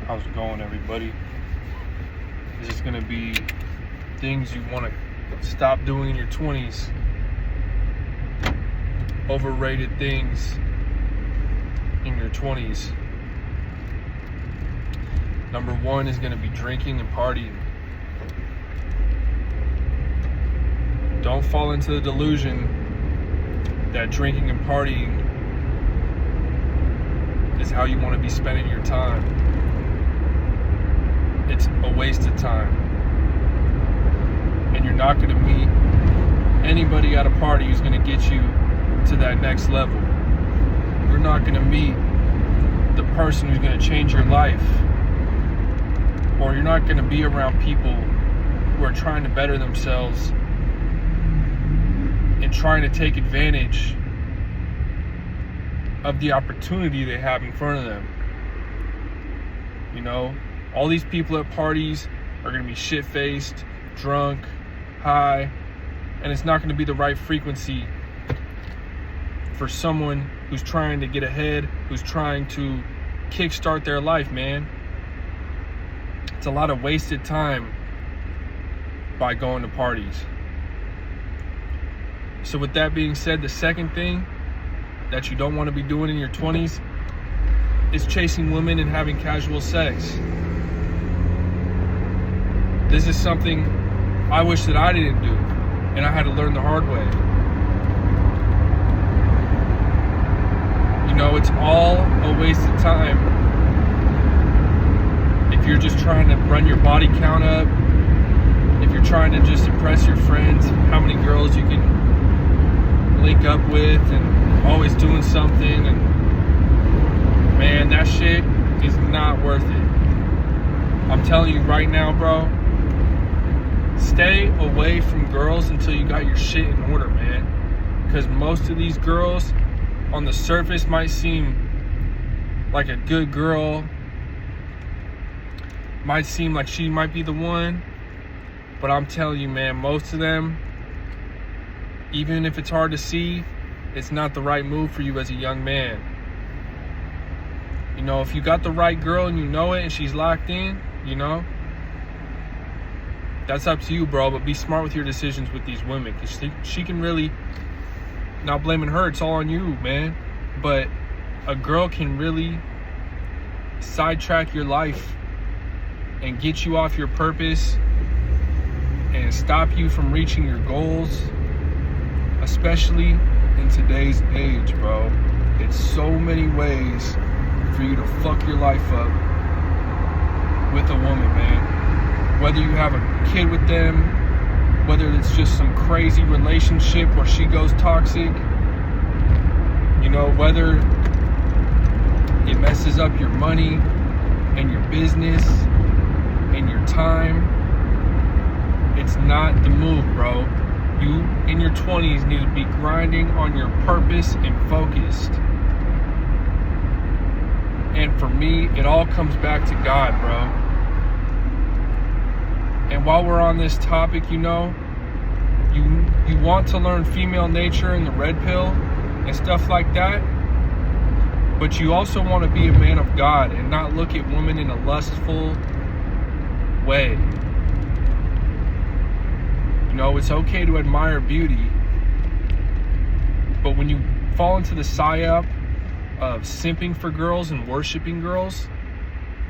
How's it going, everybody? This is gonna be things you want to stop doing in your 20s. Overrated things in your 20s. Number one is gonna be drinking and partying. Don't fall into the delusion that drinking and partying is how you want to be spending your time. It's a waste of time. And you're not going to meet anybody at a party who's going to get you to that next level. You're not going to meet the person who's going to change your life. Or you're not going to be around people who are trying to better themselves and trying to take advantage of the opportunity they have in front of them. You know, all these people at parties are going to be shit-faced, drunk, high, and it's not going to be the right frequency for someone who's trying to get ahead, who's trying to kickstart their life, man. It's a lot of wasted time by going to parties. So with that being said, the second thing that you don't want to be doing in your 20s is chasing women and having casual sex. This is something I wish that I didn't do, and I had to learn the hard way. You know, it's all a waste of time if you're just trying to run your body count up, if you're trying to just impress your friends, how many girls you can link up with and always doing something, and man, that shit is not worth it. I'm telling you right now, bro, stay away from girls until you got your shit in order, man, because most of these girls on the surface might seem like a good girl, might seem like she might be the one, but I'm telling you, man, most of them, even if it's hard to see, it's not the right move for you as a young man. You know, if you got the right girl and you know it and she's locked in, you know, that's up to you, bro. But be smart with your decisions with these women, because she can really, not blaming her, it's all on you, man. But a girl can really sidetrack your life and get you off your purpose and stop you from reaching your goals. Especially in today's age, bro. It's so many ways for you to fuck your life up with a woman, man. Whether you have a kid with them, whether it's just some crazy relationship where she goes toxic, you know, whether it messes up your money and your business and your time, it's not the move, bro. You, in your 20s, need to be grinding on your purpose and focused. And for me, it all comes back to God, bro. And while we're on this topic, you know, you want to learn female nature and the red pill and stuff like that, but you also want to be a man of God and not look at women in a lustful way. You know, it's okay to admire beauty, but when you fall into the psyop of simping for girls and worshiping girls,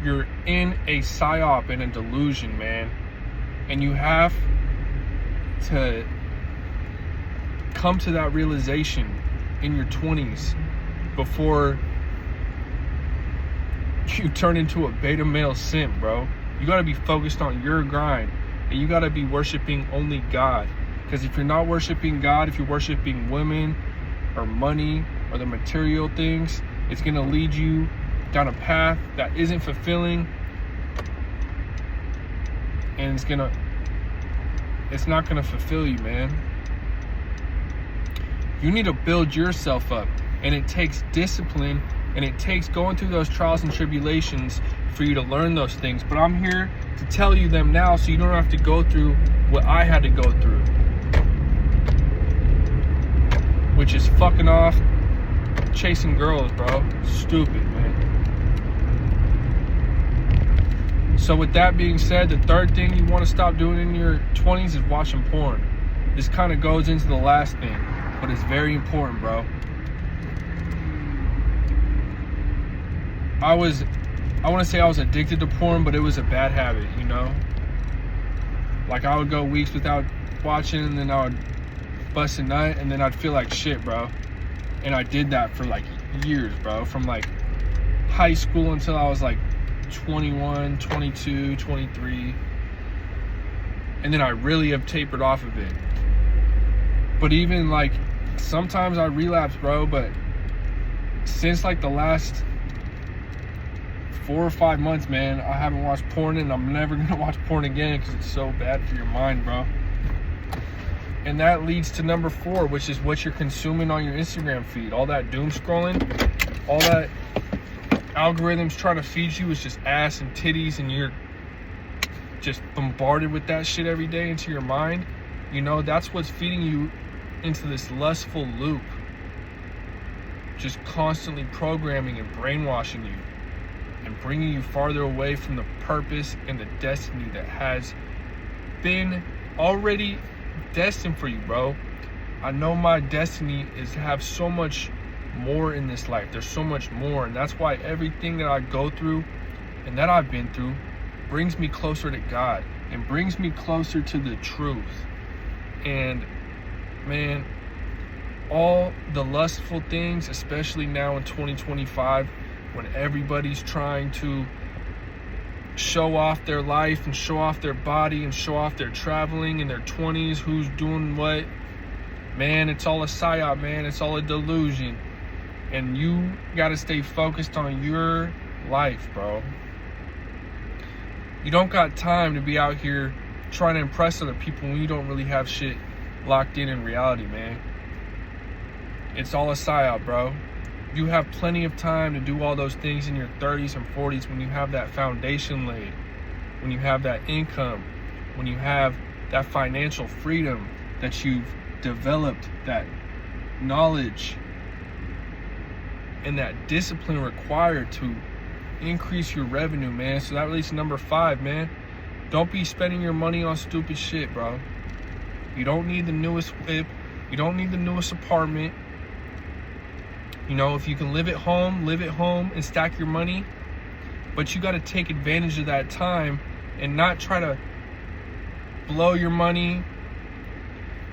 you're in a psyop and a delusion, man. And you have to come to that realization in your 20s before you turn into a beta male simp, bro. You gotta be focused on your grind. And you got to be worshiping only God. Because if you're not worshiping God, if you're worshiping women or money or the material things, it's going to lead you down a path that isn't fulfilling. And it's not going to fulfill you, man. You need to build yourself up. And it takes discipline. And it takes going through those trials and tribulations for you to learn those things. But I'm here to tell you them now so you don't have to go through what I had to go through, which is fucking off chasing girls, bro. Stupid, man. So with that being said, the third thing you want to stop doing in your 20s is watching porn. This kind of goes into the last thing, but it's very important, bro. I want to say I was addicted to porn, but it was a bad habit, you know? Like, I would go weeks without watching, and then I would bust a nut, and then I'd feel like shit, bro. And I did that for like years, bro. From like high school until I was like 21, 22, 23. And then I really have tapered off of it. But even like, sometimes I relapse, bro. But since like the last 4 or 5 months, man, I haven't watched porn, and I'm never gonna watch porn again because it's so bad for your mind, bro. And that leads to number 4, which is what you're consuming on your Instagram feed. All that doom scrolling, all that algorithms trying to feed you is just ass and titties, and you're just bombarded with that shit every day into your mind. You know, that's what's feeding you into this lustful loop. Just constantly programming and brainwashing you and bringing you farther away from the purpose and the destiny that has been already destined for you, bro. I know my destiny is to have so much more in this life. There's so much more, and that's why everything that I go through and that I've been through brings me closer to God and brings me closer to the truth. And man, all the lustful things, especially now in 2025, when everybody's trying to show off their life and show off their body and show off their traveling in their 20s, who's doing what, man, it's all a psyop, man. It's all a delusion. And you got to stay focused on your life, bro. You don't got time to be out here trying to impress other people when you don't really have shit locked in reality, man. It's all a psyop, bro. You have plenty of time to do all those things in your 30s and 40s when you have that foundation laid, when you have that income, when you have that financial freedom that you've developed, that knowledge and that discipline required to increase your revenue, man. So that leads to number 5, man. Don't be spending your money on stupid shit, bro. You don't need the newest whip. You don't need the newest apartment. You know, if you can live at home and stack your money. But you got to take advantage of that time and not try to blow your money,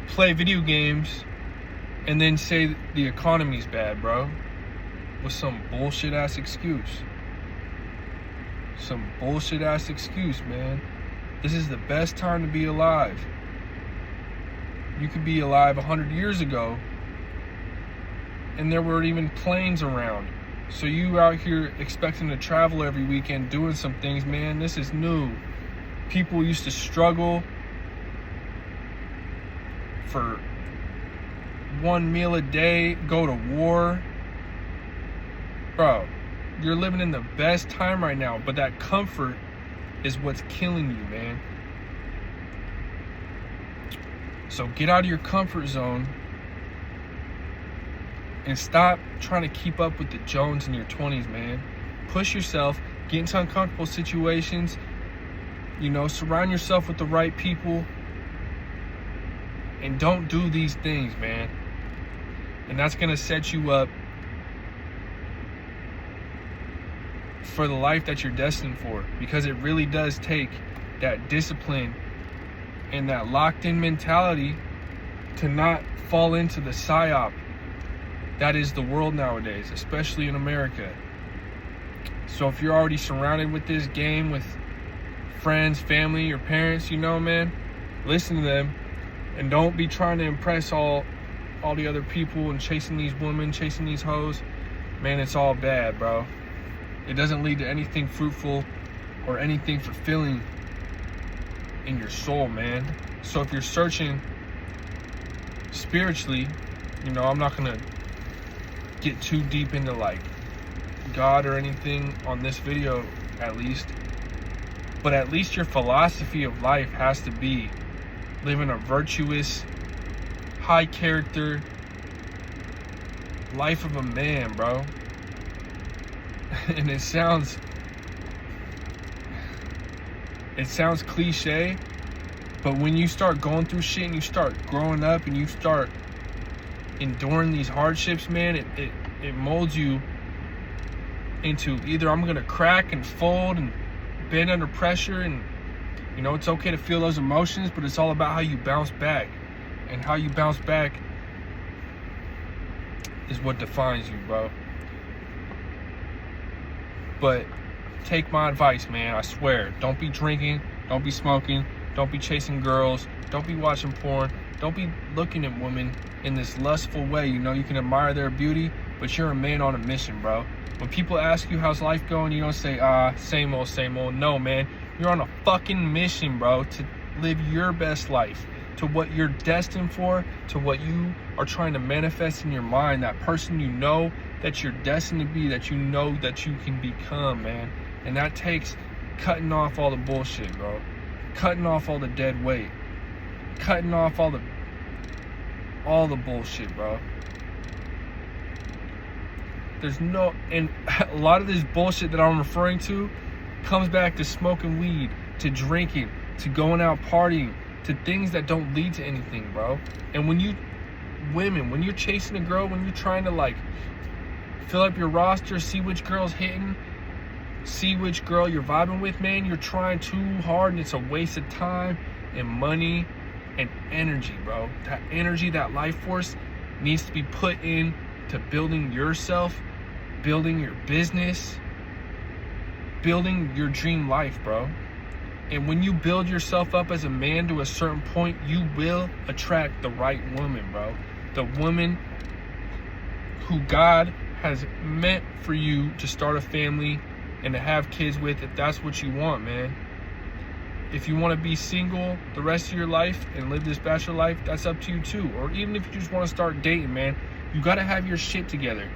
play video games, and then say the economy's bad, bro. With some bullshit ass excuse. Some bullshit ass excuse, man. This is the best time to be alive. You could be alive 100 years ago and there weren't even planes around. So you out here expecting to travel every weekend doing some things, man, this is new. People used to struggle for one meal a day, go to war. Bro, you're living in the best time right now, but that comfort is what's killing you, man. So get out of your comfort zone and stop trying to keep up with the Jones in your 20s, man. Push yourself, get into uncomfortable situations, you know, surround yourself with the right people, and don't do these things, man. And that's gonna set you up for the life that you're destined for, because it really does take that discipline and that locked in mentality to not fall into the psyop that is the world nowadays, especially in America. So if you're already surrounded with this game, with friends, family, your parents, you know, man, listen to them and don't be trying to impress all the other people and chasing these women, chasing these hoes. Man, it's all bad, bro. It doesn't lead to anything fruitful or anything fulfilling in your soul, man. So if you're searching spiritually, you know, I'm not gonna get too deep into like God or anything on this video, at least, but at least your philosophy of life has to be living a virtuous, high character life of a man, bro. And it sounds It sounds cliche, but when you start going through shit and you start growing up and you start enduring these hardships, man, it molds you into either I'm gonna crack and fold and bend under pressure, and you know, it's okay to feel those emotions, but it's all about how you bounce back. And how you bounce back is what defines you, bro. But take my advice, man. I swear. Don't be drinking. Don't be smoking. Don't be chasing girls. Don't be watching porn. Don't be looking at women in this lustful way. You know, you can admire their beauty, but you're a man on a mission, bro. When people ask you how's life going, you don't say, same old, same old. No, man. You're on a fucking mission, bro, to live your best life, to what you're destined for, to what you are trying to manifest in your mind, that person you know that you're destined to be, that you know that you can become, man. And that takes cutting off all the bullshit, bro. Cutting off all the dead weight. Cutting off all the bullshit, bro. And a lot of this bullshit that I'm referring to comes back to smoking weed, to drinking, to going out partying, to things that don't lead to anything, bro. And when you're chasing a girl, when you're trying to like fill up your roster, see which girl's hitting, see which girl you're vibing with, man, you're trying too hard and it's a waste of time and money and energy, bro. That energy, that life force needs to be put in to building yourself, building your business, building your dream life, bro. And when you build yourself up as a man to a certain point, you will attract the right woman, bro. The woman who God has meant for you to start a family and to have kids with, if that's what you want, man. If you want to be single the rest of your life and live this bachelor life, that's up to you too. Or even if you just want to start dating, man, you got to have your shit together.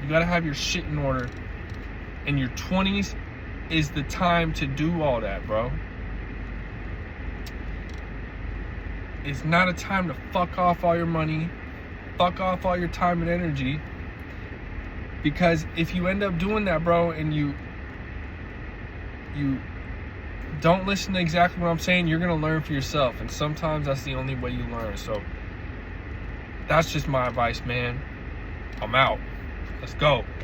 You got to have your shit in order. And your 20s is the time to do all that, bro. It's not a time to fuck off all your money, fuck off all your time and energy. Because if you end up doing that, bro, and you don't listen to exactly what I'm saying, you're going to learn for yourself. And sometimes that's the only way you learn. So that's just my advice, man. I'm out. Let's go.